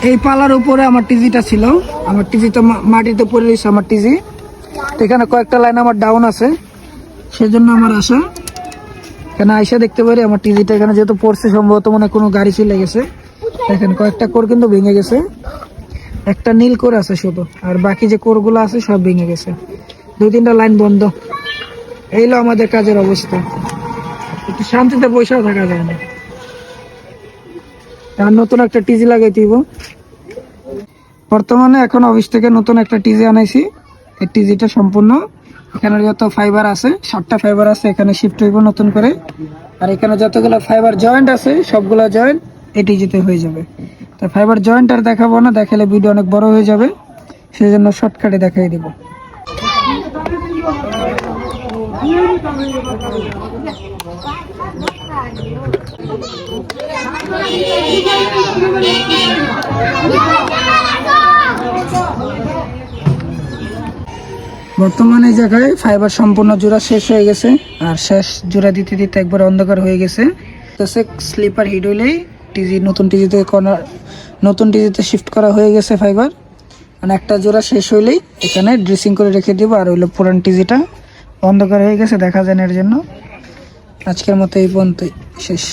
এই পালার উপরে আমার টিজিটা ছিল, আমার টিজি তো মাটিতে পড়ে রয়েছে আমার টিজি। এখানে কয়েকটা লাইন আমার ডাউন আছে, সেজন্য আমার আসা। এখানে আইসা দেখতে পারি আমার টিজিটা এখানে যেহেতু পড়ছে, সম্ভবত মনে কোনো গাড়ি চলে গেছে। এখানে কয়েকটা কোর কিন্তু ভেঙে গেছে, একটা নীল কোর আছে শুধু, আর বাকি যে কোরগুলো আছে সব ভেঙে গেছে। 2-3টা লাইন বন্ধ। এইলো আমাদের কাজের অবস্থা, একটু শান্তিতে বসেও থাকা যায় না। আর নতুন একটা টিজি লাগাই দিব। বর্তমানে এখন অফিস থেকে নতুন একটা টিজি আনাইছি। এই টিজিটা সম্পূর্ণ এখানে যত ফাইবার আছে, 7টা ফাইবার আছে, এখানে শিফট হইব নতুন করে। আর এখানে যতগুলো ফাইবার জয়েন্ট আছে সবগুলো জয়েন্ট এই টিজিতে হয়ে যাবে। তো ফাইবার জয়েন্ট আর দেখাবো না, দেখালে ভিডিও অনেক বড় হয়ে যাবে, সেই জন্য শর্টকাটে দেখাই দিব। বর্তমানে এই জায়গায় ফাইবার সম্পূর্ণ জোড়া শেষ হয়ে গেছে, আর শেষ জোড়া দিতে দিতে একবার অন্ধকার হয়ে গেছে। স্লিপার হিট হইলেই টিজি নতুন টিজিতে শিফট করা হয়ে গেছে ফাইবার। মানে একটা জোড়া শেষ হইলেই এখানে ড্রেসিং করে রেখে দিব। আর হইলো পুরান টিজিটা অন্ধকার হয়ে গেছে, দেখা যায় না, এর জন্য আজকের মতো এই পর্যন্তই শেষ।